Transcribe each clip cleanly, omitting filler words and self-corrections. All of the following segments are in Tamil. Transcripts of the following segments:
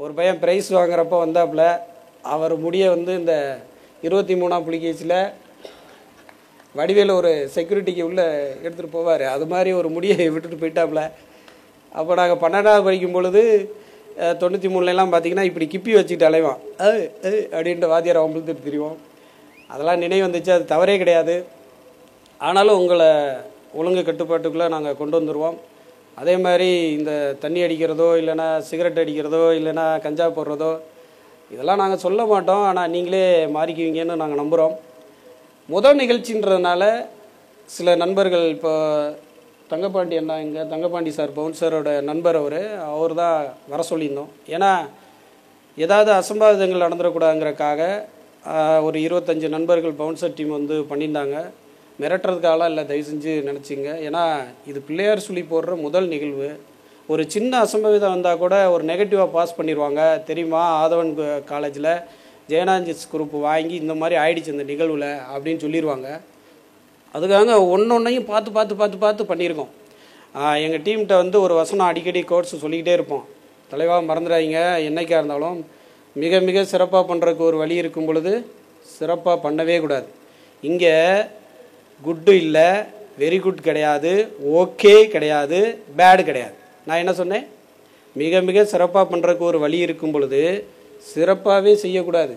ஒரு பையன் ப்ரைஸ் வாங்குறப்போ வந்தாப்புல அவர் முடிய வந்து இந்த 23ஆம் புலிகேசியில் வடிவேல ஒரு செக்யூரிட்டிக்கு உள்ளே எடுத்துகிட்டு போவார். அது மாதிரி ஒரு முடியை விட்டுட்டு போயிட்டாப்புல. அப்போ நாங்கள் 12ஆவது படிக்கும் பொழுது 93லாம் பார்த்தீங்கன்னா இப்படி கிப்பி வச்சுக்கிட்டு அலைவான் அப்படின்ட்டு வாத்தியாரை வம்பிழுத்துட்டு திரிவோம். அதெல்லாம் நினைவு வந்துச்சு. அது தவறே கிடையாது. ஆனாலும் உங்களை ஒழுங்கு கட்டுப்பாட்டுக்குள்ளே நாங்கள் கொண்டு வந்துடுவோம். அதே மாதிரி இந்த தண்ணி அடிக்கிறதோ இல்லைன்னா சிகரெட் அடிக்கிறதோ இல்லைன்னா கஞ்சா போடுறதோ இதெல்லாம் நாங்கள் சொல்ல மாட்டோம். ஆனால் நீங்களே மாறிக்குவீங்கன்னு நாங்கள் நம்புகிறோம். முதல் நிகழ்ச்சின்றதுனால சில நண்பர்கள் இப்போ தங்கப்பாண்டி அண்ணா இங்கே தங்கப்பாண்டி சார் பவுன்சரோட நண்பர் அவர் தான் வர சொல்லியிருந்தோம். ஏன்னா ஏதாவது அசம்பாவிதங்கள் நடந்துடக்கூடாதுங்கிறக்காக ஒரு 25 நண்பர்கள் பவுன்சர் டீம் வந்து பண்ணியிருந்தாங்க. மிரட்டுறதுக்காகலாம் இல்லை, தயவு செஞ்சு நினச்சிங்க. ஏன்னா இது பிள்ளையார் சொல்லி போடுற முதல் நிகழ்வு. ஒரு சின்ன அசம்பாவிதம் வந்தால் கூட ஒரு நெகட்டிவாக பாஸ் பண்ணிடுவாங்க. தெரியுமா, ஆதவன் காலேஜில் ஜெயனாஞ்சிஸ் குரூப் வாங்கி இந்த மாதிரி ஆயிடுச்சு இந்த நிகழ்வில் அப்படின்னு சொல்லிடுவாங்க. அதுக்காக ஒன்றொன்னையும் பார்த்து பார்த்து பார்த்து பார்த்து பண்ணியிருக்கோம். எங்கள் டீம்கிட்ட வந்து ஒரு வசனம் அடிக்கடி கோர்ஸ் சொல்லிக்கிட்டே இருப்போம். தலைவாக மறந்துடாதீங்க, என்னைக்காக இருந்தாலும் மிக மிக சிறப்பாக பண்ணுறதுக்கு ஒரு வழி இருக்கும் பொழுது சிறப்பாக பண்ணவே கூடாது. இங்கே குட்டு இல்லை, வெரி குட் கிடையாது, ஓகே கிடையாது, பேடு கிடையாது. நான் என்ன சொன்னேன்? மிக மிக சிறப்பாக பண்ணுறதுக்கு ஒரு வழி இருக்கும் பொழுது சிறப்பாகவே செய்யக்கூடாது.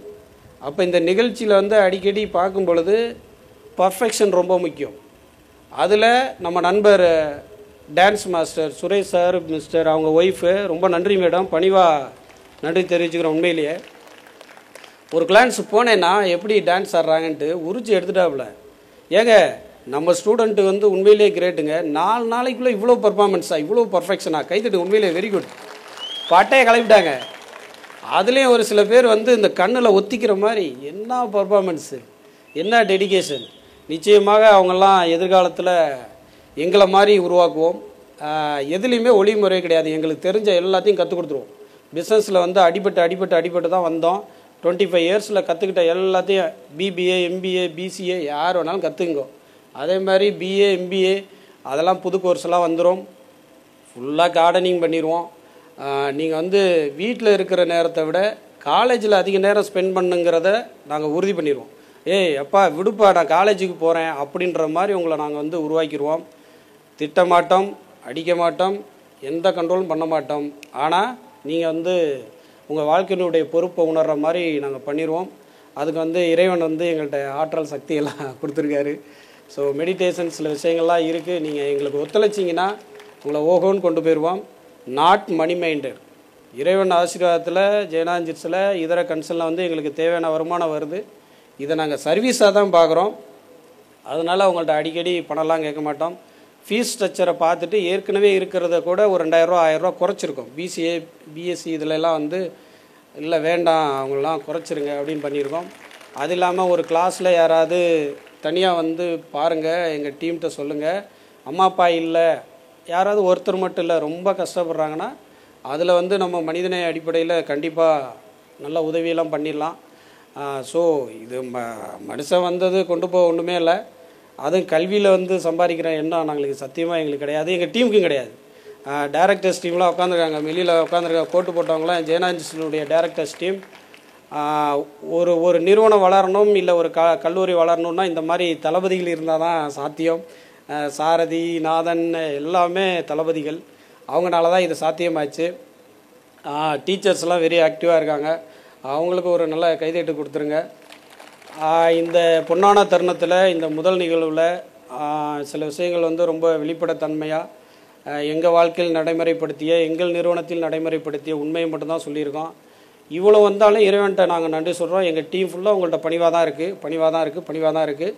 அப்போ இந்த நிகழ்ச்சியில் வந்து அடிக்கடி பார்க்கும் பொழுது பர்ஃபெக்ஷன் ரொம்ப முக்கியம். அதில் நம்ம நண்பர் dance master Suresh sir mister அவங்க ஒய்ஃபு ரொம்ப நன்றி மேடம், பணிவாக நன்றி தெரிவிச்சுக்கிறேன். உண்மையிலேயே ஒரு கிளான்ஸ் போனேன்னா எப்படி டான்ஸ் ஆடுறாங்கன்ட்டு உரிச்சு எடுத்துட்டாப்புல. ஏங்க நம்ம ஸ்டூடெண்ட்டு வந்து உண்மையிலேயே கிரேட்டுங்க. 4 நாளைக்குள்ளே இவ்வளோ பர்ஃபார்மன்ஸாக இவ்வளோ பர்ஃபெக்ஷனாக கைத்தட்டு உண்மையிலே வெரி குட். பாட்டையே கிளப்பிட்டாங்க. அதுலேயும் ஒரு சில பேர் வந்து இந்த கண்ணில் ஒத்திக்கிற மாதிரி என்ன பர்ஃபார்மன்ஸு, என்ன டெடிகேஷன். நிச்சயமாக அவங்கெல்லாம் எதிர்காலத்தில் எங்களை மாதிரி உருவாக்குவோம். எதுலேயுமே ஒளிமுறை கிடையாது. எங்களுக்கு தெரிஞ்ச எல்லாத்தையும் கற்றுக் கொடுத்துருவோம். பிஸ்னஸில் வந்து அடிபட்டு தான் வந்தோம். 25 இயர்ஸில் கற்றுக்கிட்ட எல்லாத்தையும் பிபிஏ எம்பிஏ பிசிஏ யார் வேணாலும் கற்றுங்கோ. அதே மாதிரி பிஏ எம்பிஏ அதெல்லாம் புது கோர்ஸ்லாம் வந்துடும். ஃபுல்லாக கார்டனிங் பண்ணிடுவோம். நீங்கள் வந்து வீட்டில் இருக்கிற நேரத்தை விட காலேஜில் அதிக நேரம் ஸ்பெண்ட் பண்ணுங்கிறத நாங்கள் உறுதி பண்ணிடுவோம். அப்பா விடுப்பா, நான் காலேஜுக்கு போகிறேன் அப்படின்ற மாதிரி உங்களை நாங்கள் வந்து உருவாக்கிடுவோம். திட்ட மாட்டோம், அடிக்க மாட்டோம், எந்த கண்ட்ரோலும் பண்ண மாட்டோம். ஆனால் நீங்கள் வந்து உங்கள் வாழ்க்கையினுடைய பொறுப்பை உணர்கிற மாதிரி நாங்கள் பண்ணிடுவோம். அதுக்கு வந்து இறைவன் வந்து எங்கள்கிட்ட ஆற்றல் சக்தியெல்லாம் கொடுத்துருக்காரு. ஸோ மெடிடேஷன் சில விஷயங்கள்லாம் இருக்குது. நீங்கள் எங்களுக்கு ஒத்துழைச்சிங்கன்னா உங்களை ஓகோன்னு கொண்டு போயிடுவோம். Not money minded. இறைவன் ஆசீர்வாதத்தில் ஜெயனாஞ்சிட்ஸில் இதர கன்சர்னில் வந்து எங்களுக்கு தேவையான வருமானம் வருது. இதை நாங்கள் சர்வீஸாக தான் பார்க்குறோம். அதனால் அவங்கள்ட்ட அடிக்கடி பணம்லாம் கேட்க மாட்டோம். ஃபீஸ் ஸ்ட்ரக்சரை பார்த்துட்டு ஏற்கனவே இருக்கிறத கூட ஒரு 2000 1000 குறைச்சிருக்கோம். பிசிஏ பிஎஸ்சி இதிலெல்லாம் வந்து இல்லை வேண்டாம் அவங்களெலாம் குறைச்சிருங்க அப்படின்னு பண்ணியிருக்கோம். அது இல்லாமல் ஒரு கிளாஸில் யாராவது தனியாக வந்து பாருங்கள், எங்கள் டீம்கிட்ட சொல்லுங்கள். அம்மா அப்பா இல்லை, யாராவது ஒருத்தர் மட்டும் இல்லை, ரொம்ப கஷ்டப்படுறாங்கன்னா அதில் வந்து நம்ம மனிதநேய அடிப்படையில் கண்டிப்பாக நல்ல உதவியெல்லாம் பண்ணிடலாம். ஸோ இது மனுஷன் வந்தது கொண்டு போக ஒன்றுமே இல்லை. அதுவும் கல்வியில் வந்து சம்பாதிக்கிற எண்ணம் நாங்களுக்கு சத்தியமாக எங்களுக்கு கிடையாது, எங்கள் டீமுக்கும் கிடையாது. டைரக்டர்ஸ் டீம்லாம் உட்காந்துருக்காங்க, வெளியில் உட்காந்துருக்காங்க, கோட்டு போட்டவங்களாம் ஜெயனாஞ்சிஸினுடைய டைரக்டர்ஸ் டீம். ஒரு நிறுவனம் வளரணும் இல்லை ஒரு கல்லூரி வளரணும்னா இந்த மாதிரி தளபதிகள் இருந்தால் தான் சாத்தியம். சாரதி நாதன் எல்லாமே தளபதிகள், அவங்களால தான் இது சாத்தியமாச்சு. டீச்சர்ஸ்லாம் வெரி ஆக்டிவாக இருக்காங்க, அவங்களுக்கு ஒரு நல்ல கைதட்டு கொடுத்துருங்க. இந்த பொன்னான தருணத்தில் இந்த முதல் நிகழ்வில் சில விஷயங்கள் வந்து ரொம்ப வெளிப்படைத்தன்மையாக எங்கள் வாழ்க்கையில் நடைமுறைப்படுத்திய எங்கள் நிறுவனத்தில் நடைமுறைப்படுத்திய உண்மையை மட்டும்தான் சொல்லியிருக்கோம். இவ்வளோ வந்தாலும் இறைவன்கிட்ட நாங்கள் நன்றி சொல்கிறோம். எங்கள் டீம் ஃபுல்லாக உங்கள்கிட்ட பணிவாக தான் இருக்குது.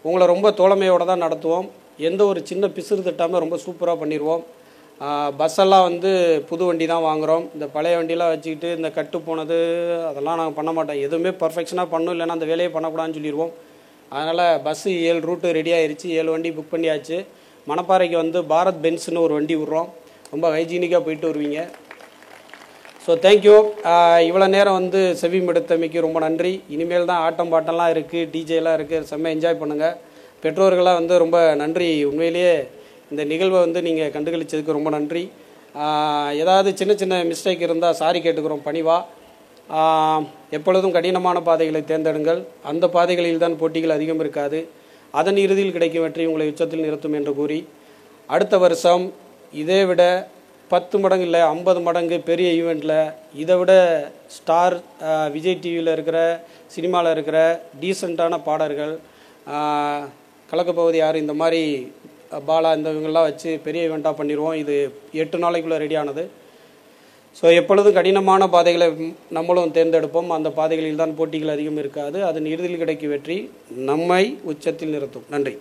உங்களை ரொம்ப தோழமையோடு தான் நடத்துவோம். எந்த ஒரு சின்ன பிசுறு தட்டாமல் ரொம்ப சூப்பராக பண்ணிடுவோம். பஸ்ஸெல்லாம் வந்து புது வண்டி தான் வாங்குகிறோம். இந்த பழைய வண்டியெலாம் வச்சுக்கிட்டு இந்த கட்டு போனது அதெல்லாம் நாங்கள் பண்ண மாட்டோம். எதுவுமே பர்ஃபெக்ஷனாக பண்ணணும், இல்லைன்னா அந்த வேலையை பண்ணக்கூடாதுன்னு சொல்லிடுவோம். அதனால் பஸ்ஸு 7 ரூட்டு ரெடி ஆயிடுச்சு, 7 வண்டி புக் பண்ணியாச்சு. மணப்பாறைக்கு வந்து பாரத் பென்ஸ்னு ஒரு வண்டி விட்றோம். ரொம்ப ஹைஜீனிக்காக போயிட்டு வருவீங்க. So thank you. இவ்வளோ நேரம் வந்து செவி மெடுத்தமைக்கு ரொம்ப நன்றி. இனிமேல் தான் ஆட்டம் பாட்டம்லாம் இருக்குது, டிஜேலாம் இருக்குது, செம்ம என்ஜாய் பண்ணுங்கள். பெற்றோர்களாக வந்து ரொம்ப நன்றி. உண்மையிலேயே இந்த நிகழ்வை வந்து நீங்கள் கண்டுகளித்ததுக்கு ரொம்ப நன்றி. ஏதாவது சின்ன சின்ன மிஸ்டேக் இருந்தால் சாரி கேட்டுக்கிறோம் பணிவா. எப்பொழுதும் கடினமான பாதைகளை தேர்ந்தெடுங்கள். அந்த பாதைகளில் தான் போட்டிகள் அதிகம் இருக்காது. அதன் இறுதியில் கிடைக்கும் வெற்றி உங்களை உச்சத்தில் நிறுத்தும் என்று கூறி, அடுத்த வருஷம் இதை விட 10 மடங்கு இல்லை 50 மடங்கு பெரிய ஈவெண்ட்டில் இதை விட ஸ்டார் விஜய் டிவியில் இருக்கிற சினிமாவில் இருக்கிற டீசெண்டான பாடல்கள், கலக்கப்பகுதி யார், இந்த மாதிரி பாலா இந்த இவங்கெல்லாம் வச்சு பெரிய ஈவெண்ட்டாக பண்ணிடுவோம். இது 8 நாளைக்குள்ளே ரெடியானது. ஸோ எப்பொழுதும் கடினமான பாதைகளை நம்மளும் தேர்ந்தெடுப்போம். அந்த பாதைகளில் தான் போட்டிகள் அதிகம் இருக்காது. அதன் இறுதியில் கிடைக்கும் வெற்றி நம்மை உச்சத்தில் நிறுத்தும். நன்றி.